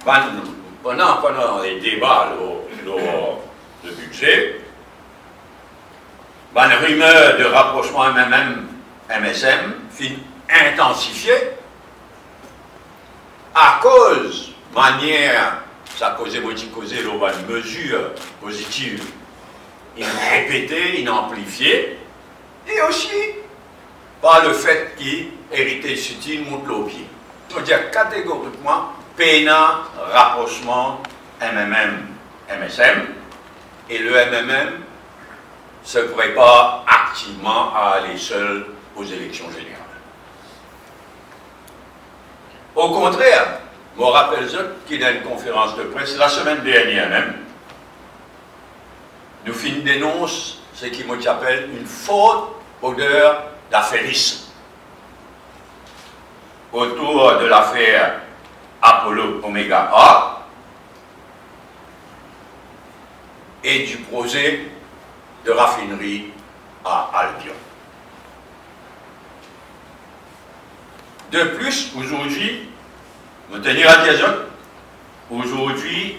pendant les débats, le budget, une rumeur de rapprochement MMM-MSM fut intensifiée à cause, manière, ça causait une mesure positive, répétée, amplifiée, et aussi par le fait qu'Heritage City monte le pied. On dit catégoriquement, PNA, rapprochement MMM-MSM, et le MMM se prépare activement à aller seul aux élections générales. Au contraire, je me rappelle qu'il y a une conférence de presse la semaine dernière même, nous dénonce ce qui m'appelle une forte odeur d'affairisme autour de l'affaire Apollo Oméga A et du projet de raffinerie à Albion. De plus, aujourd'hui, nous tenir à dire, aujourd'hui,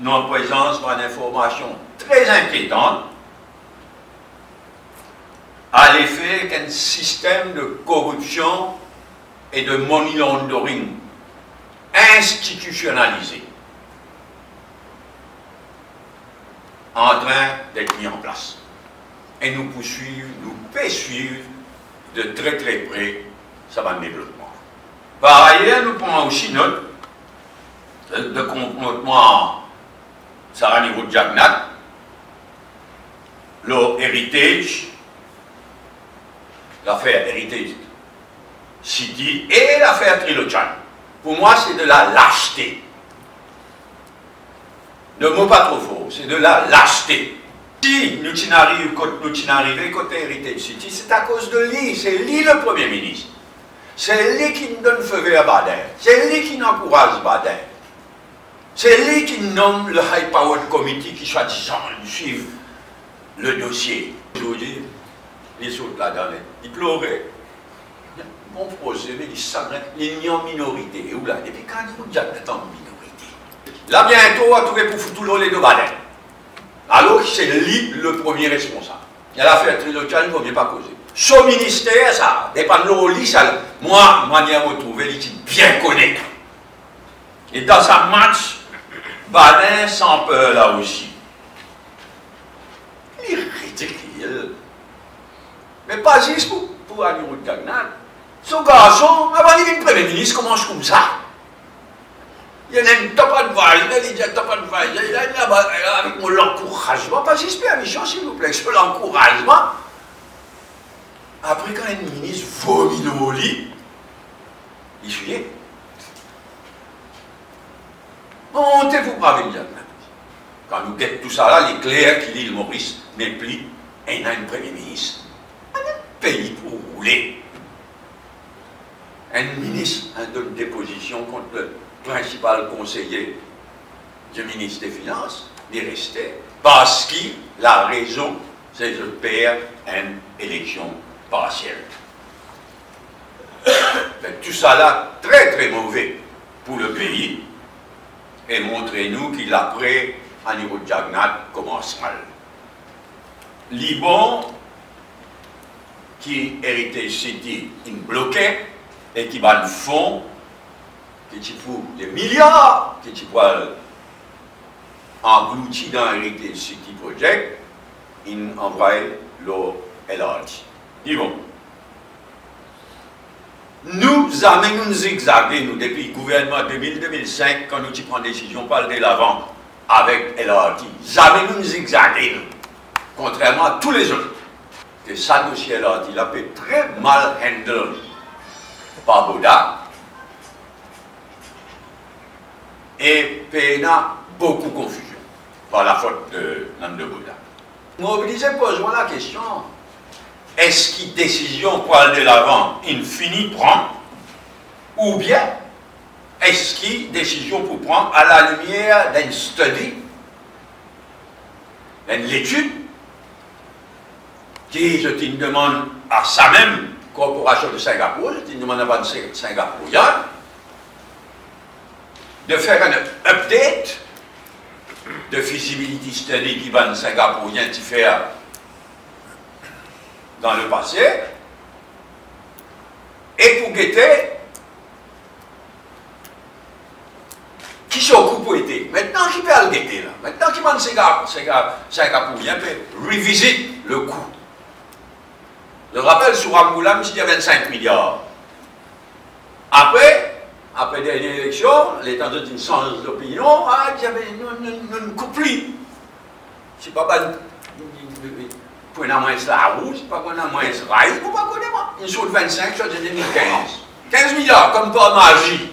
nous en présence d'une information très inquiétante à l'effet qu'un système de corruption et de money laundering institutionnalisé en train d'être mis en place. Et nous poursuivre de très très près ça va développement. Par ailleurs, nous prenons aussi note de comportement Sarah niveau de Jagnat, le Heritage, l'affaire Heritage City et l'affaire Trilochan. Pour moi, c'est de la lâcheté. Ne mot pas trop fort, c'est de la lâcheté. Si nous sommes arrivés côté Heritage City, c'est à cause de lui, c'est lui le Premier ministre. C'est lui qui nous donne feu vert Baden. C'est lui qui encourage Baden. C'est lui qui nomme le High Powered Committee qui soi-disant suivre le dossier. Aujourd'hui, les autres là-dedans, ils pleuraient. Mon procès, mais ils savent, ils sont en minorité. Ou là, depuis quand ils ont déjà en minorité? Là, bientôt, on va trouver pour foutre l'eau les deux Baden. Alors, c'est lui le premier responsable. Il y a l'affaire Trilochan, il ne faut pas causer. Ce ministère, ça dépend de l'OLI, ça, moi, manière de trouver, il bien connaît. Et dans sa match, Baden sans peur là aussi. Il est ridicule. Mais pas juste pour Aniro Jagnat. Son garçon, avant il est Premier ministre, commence comme ça. Il y a une top advice, il dit top advice, il a avec mon encouragement, pas juste la mission s'il vous plaît, sur l'encouragement. Après, quand un ministre vomit le lit, il suit. Montez-vous pas avec Jagnat. Quand nous guettons tout ça là, les clercs qui lisent le Maurice n'est plus un Premier ministre. Un pays pour rouler. Un ministre donne des positions contre le principal conseiller du ministre des Finances, d'y rester, parce que la raison, c'est que je perds une élection partielle. Tout ça là, très très mauvais pour le pays, et montrez-nous qu'il après, à niveau de Jagnat, commence mal. Liban, qui Heritage City, il bloquait, et qui va le fond, qui fout des milliards, qui va engloutir dans Heritage City Project, il envoie le LRT. Dis bon. Nous amenons nous zigzaguer, nous, depuis le gouvernement 2000-2005, quand nous prenons décision par de l'avant avec LRT. Jamais nous zigzaguer, nous. Contrairement à tous les autres. Que ça, dossier LRT, il a été très mal handlé par Boda. Et PNA, beaucoup de confusion par la faute de Nando Boda. Mobiliser pose-moi la question. Est-ce qu'il décision pour aller de l'avant, il finit prendre, ou bien est-ce qu'il décision pour prendre à la lumière d'un study, d'une étude, qui je te demande à sa même corporation de Singapour, je te demande à une Singapourienne, de faire update de feasibility study qui va singapourien faire dans le passé, et pour guetter qui s'occupe pour été. Maintenant, qui peut le guetter là? Maintenant, qui va singapourien peut revisiter le coût. Je rappelle, sur Angoulam, il y a 25 milliards. Après dernière élection, l'État de une change d'opinion, il y avait une couplie. C'est pas pour une moins la roue, c'est pas qu'on a moins rail, vous ne pas connaître moi. Une chose de 25, ça de 2015. 15 milliards, comme par magie.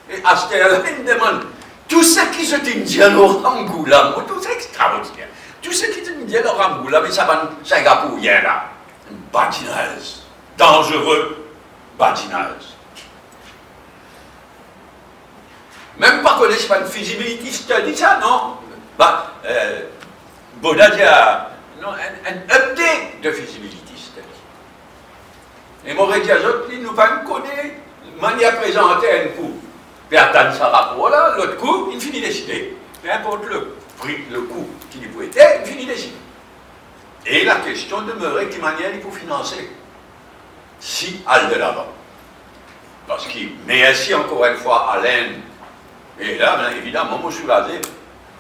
Et à ce qu'elle me demande, tout ce qui se dit au Angoulam, tout c'est extraordinaire. Tout ce qui se dit au Angoulam, mais ça va Singapourien là. Une badinage. Dangereux badinage. Même pas connaître pas une feasibility study, ça, non? Bah, Boda dit un update de feasibility study. Et Maurice Diazot, il nous va me connaître, il a présenté un coup. Puis attendre ce rapport-là, l'autre coup, il finit décider. Peu importe le prix, le coût qu'il y peut être, il finit décider. Et la question demeurait qui manière il faut financer. Si elle de l'avant. Parce qu'il met ainsi encore une fois à l'Inde. Et là, bien évidemment, moi je suis rasé.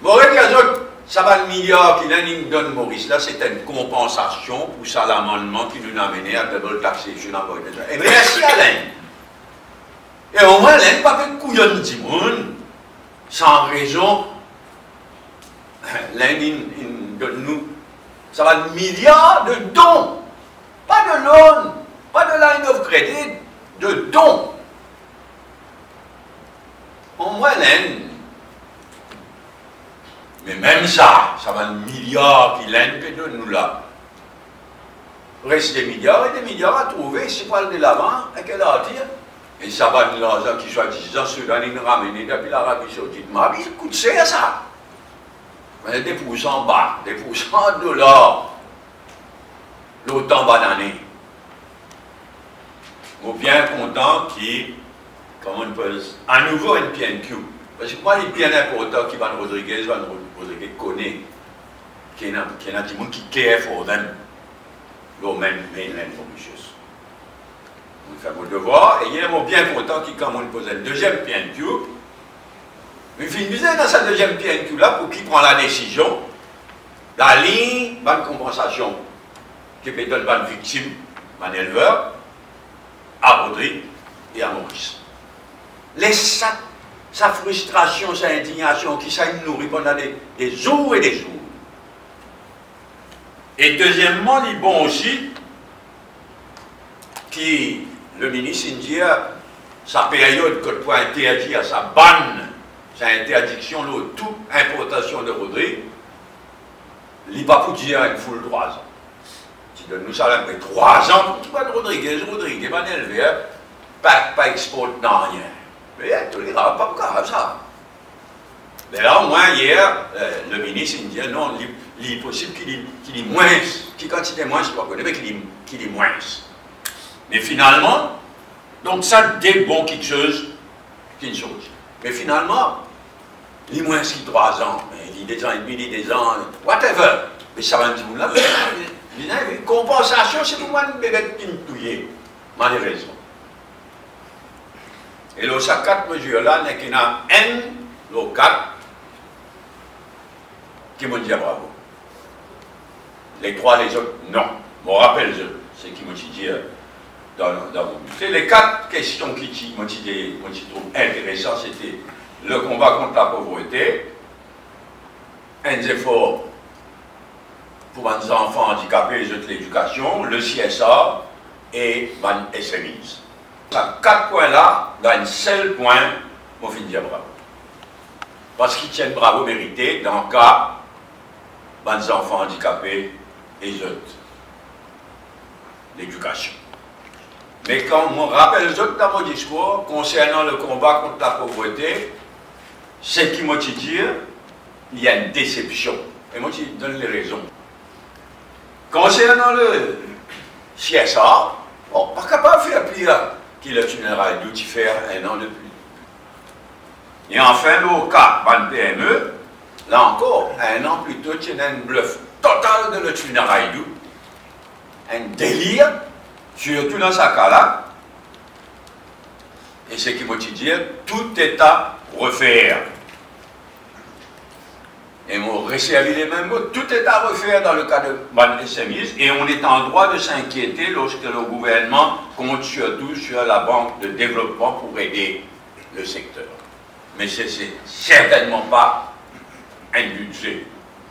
Maurice Diazot, ça va le milliard qu'il donne Maurice, là, c'est une compensation pour ça l'amendement qui nous a amené à double taxation à Maurice Diazot. Et merci à l'Inde. Et au moins, l'Inde pas fait de couillonne du monde, sans raison. L'Inde donne nous, ça va de milliards de dons, pas de loan, pas de line of credit, de dons. Au moins, l'Inde. Mais même ça va de milliards qui l'Inde peut donner nous là. Reste des milliards et des milliards à trouver, c'est pas le de l'avant, à quel attire. Et ça va de l'argent qui soit disant, ceux-là, ils nous ramènent depuis l'Arabie Saoudite. Mais il coûte cher ça. Mais des pourcents bas, des pourcents de dollars. L'autant banane. On est bien content qu'il, comment on peut, à nouveau une PNQ. Parce que moi, il est bien important qu'Ivan Rodriguez connaît, qu'il y a des gens qui care for them, le mainland publishers. On fait mon devoir, et il est bien content qu'il pose une deuxième PNQ. Il finit dans sa deuxième PNQ là pour qu'il prend la décision, la ligne, bonne compensation, qui peut donner une victime, un éleveur, à Rodrigue et à Maurice. Sa frustration, sa indignation, qui ça nourrit pendant des jours et des jours. Et deuxièmement, il est bon aussi, qui le ministre indien, sa période que pour interdire sa banne, sa interdiction de toute importation de Rodrigue, il n'est pas pour dire une foule 3 ans. Si nous ça après 3 ans, tu vas de Rodriguez, il va élever, pas export, non, rien. Mais tout les gars, pas grave ça. Mais là, au moins, hier, le ministre indien, non, il est possible qu'il est moins, qu'il quantité moins, je ne sais pas connaître, mais qu'il est moins. Mais finalement, donc ça débon quelque chose qu'une chose. Mais finalement, il est moins qu'il 3 ans, il est des ans et demi, il est des ans, whatever. Mais ça va me dire, là, une compensation, c'est pour moi une bébête qui me touille, malheureusement. Et là, ces 4 mesures-là, il y en a un, les 4, qui m'ont dit bravo. Les 3, les autres, non. Je me rappelle, c'est qui m'ont dit dans mon but. C'est les 4 questions qui m'ont dit intéressantes, c'était le combat contre la pauvreté, un effort pour les enfants handicapés et l'éducation, le CSA et les SMIs. Ces 4 points-là, dans un seul point, je vais dire bravo. Parce qu'ils tiennent bravo mérité dans le cas des enfants handicapés et les autres. L'éducation. Mais quand on rappelle les autres dans mon discours concernant le combat contre la pauvreté, c'est qui m'a dit il y a une déception. Et moi, je donne les raisons. Concernant le CSA, bon, pas capable de faire plus qu'il a une d'outils faire 1 an de plus. Et enfin, le cas de PME, là encore, un an plus tôt, il y a un bluff total de notre funérailles, un délire, surtout dans ce cas-là. Et ce qui veut dire, tout est à refaire. Et on resservit les mêmes mots, tout est à refaire dans le cas de ban SMIs, et on est en droit de s'inquiéter lorsque le gouvernement compte surtout sur la banque de développement pour aider le secteur. Mais ce n'est certainement pas un budget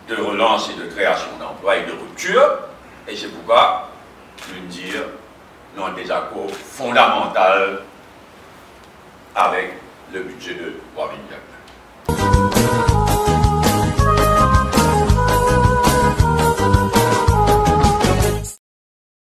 de relance et de création d'emplois et de rupture, et c'est pourquoi nous dire nous avons un désaccord fondamental avec le budget de 3 milliards.